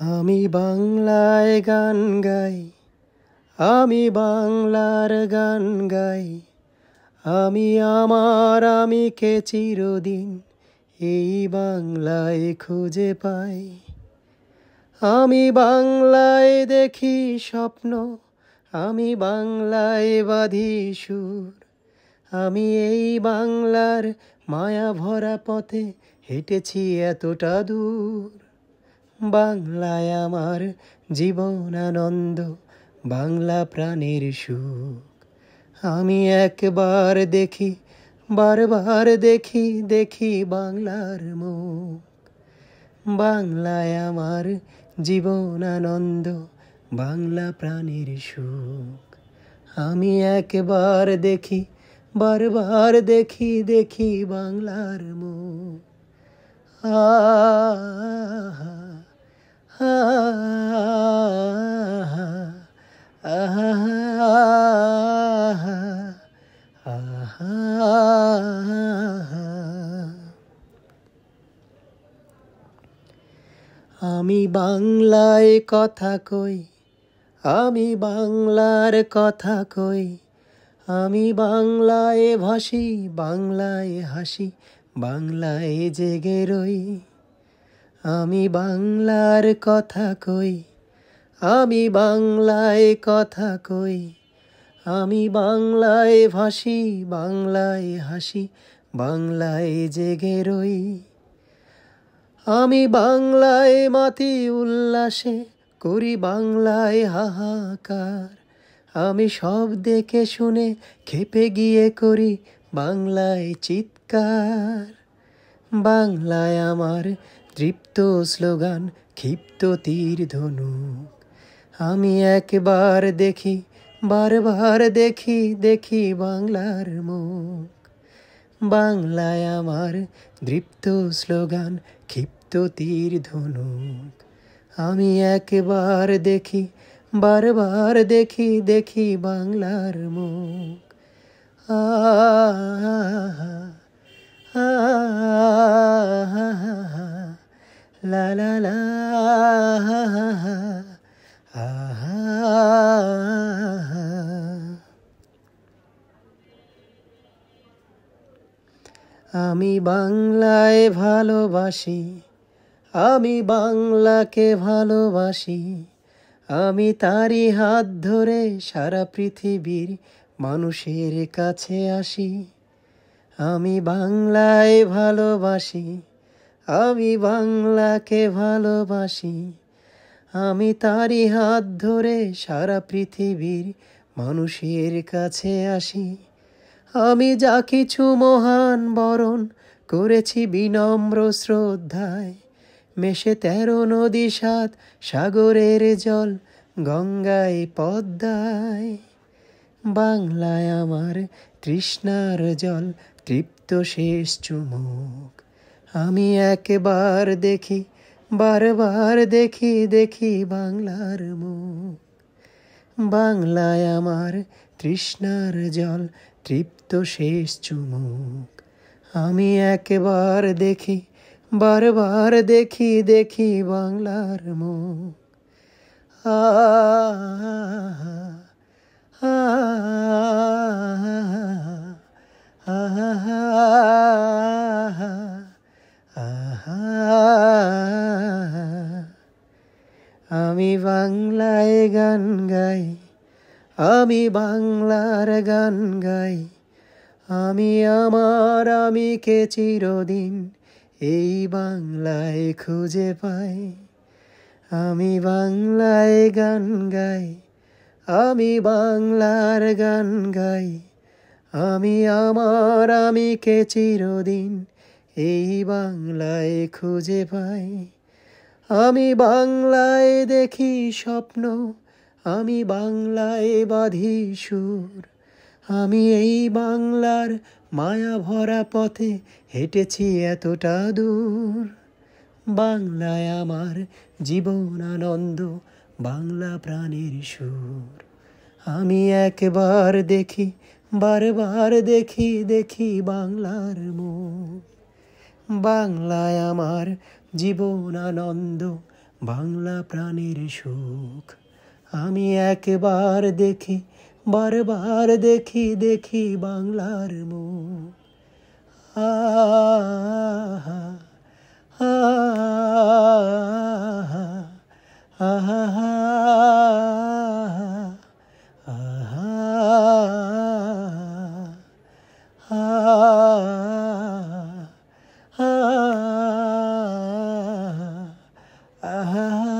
আমি বাংলায় গান গাই, আমি বাংলার গান গাই। আমি আমার আমিকে চিরদিন এই বাংলায় খুঁজে পাই। আমি বাংলায় দেখি স্বপ্ন, আমি বাংলায় বাঁধি সুর। আমি এই বাংলার মায়া ভরা পথে হেঁটেছি এতটা দূর। বাংলায় আমার জীবন আনন্দ, বাংলা প্রাণের সুখ। আমি একবার দেখি, বারবার দেখি, দেখি বাংলার মুখ। বাংলায় আমার জীবন আনন্দ, বাংলা প্রাণের সুখ। আমি একবার দেখি, বারবার দেখি, দেখি বাংলার মুখ। আহা, আহা, আহা, আহা। আমি বাংলায় কথা কই, আমি বাংলার কথা কই। আমি বাংলায় ভাসি, বাংলায় হাসি, বাংলায় জেগে রই। আমি বাংলার কথা কই, আমি বাংলায় কথা কই। আমি বাংলায় ভাসি, বাংলায় হাসি, বাংলায় জেগে রই। আমি বাংলায় মাতি উল্লাসে, করি বাংলায় হাহাকার। আমি সব দেখে শুনে খেপে গিয়ে করি বাংলায় চিৎকার। বাংলায় আমার তৃপ্ত স্লোগান, ক্ষিপ্ত তীর ধনুক। আমি একবার দেখি, বারবার দেখি, দেখি বাংলার মুখ। বাংলায় আমার দৃপ্ত স্লোগান, ক্ষিপ্ত তীর ধনুক। আমি একবার দেখি, বারবার দেখি, দেখি বাংলার মুখ। আহা, আহা, লা লা লা, আহা। আমি বাংলায় ভালোবাসি, আমি বাংলাকে ভালোবাসি। আমি তারই হাত ধরে সারা পৃথিবীর মানুষের কাছে আসি। আমি বাংলায় ভালোবাসি, আমি বাংলাকে ভালোবাসি। আমি তারই হাত ধরে সারা পৃথিবীর মানুষের কাছে আসি। আমি যা কিছু মহান বরণ করেছি বিনম্র শ্রদ্ধায়, মেশে 13 নদী 7 সাগরের জল, গঙ্গায় পদ্মায়। বাংলায় আমার তৃষ্ণার জল, তৃপ্ত শেষ চুমুক। আমি একবার দেখি, বারবার দেখি, দেখি বাংলার মুখ। বাংলায় আমার তৃষ্ণার জল, তৃপ্ত শেষ চুমুক। আমি একবার দেখি, বারবার দেখি, দেখি বাংলার মুখ। আহা, আহা, আহা। আমি বাংলায় গান গাই, আমি বাংলার গান গাই। আমি আমার আমিকে চিরদিন এই বাংলায় খুঁজে পাই। আমি বাংলায় গান গাই, আমি বাংলার গান গাই। আমি আমার আমিকে চিরদিন এই বাংলায় খুঁজে পাই। আমি বাংলায় দেখি স্বপ্ন, আমি বাংলায় বাঁধি সুর। আমি এই বাংলার মায়া ভরা পথে হেঁটেছি এতটা দূর। বাংলায় আমার জীবন আনন্দ, বাংলা প্রাণের সুর। আমি একবার দেখি, বারবার দেখি, দেখি বাংলার মুখ। বাংলায় আমার জীবন আনন্দ, বাংলা প্রাণের সুখ। আমি একবার দেখি, বারবার দেখি, দেখি বাংলার মুখ। আহা, আহা, আহা, আহা, আহা, আহা, আহা।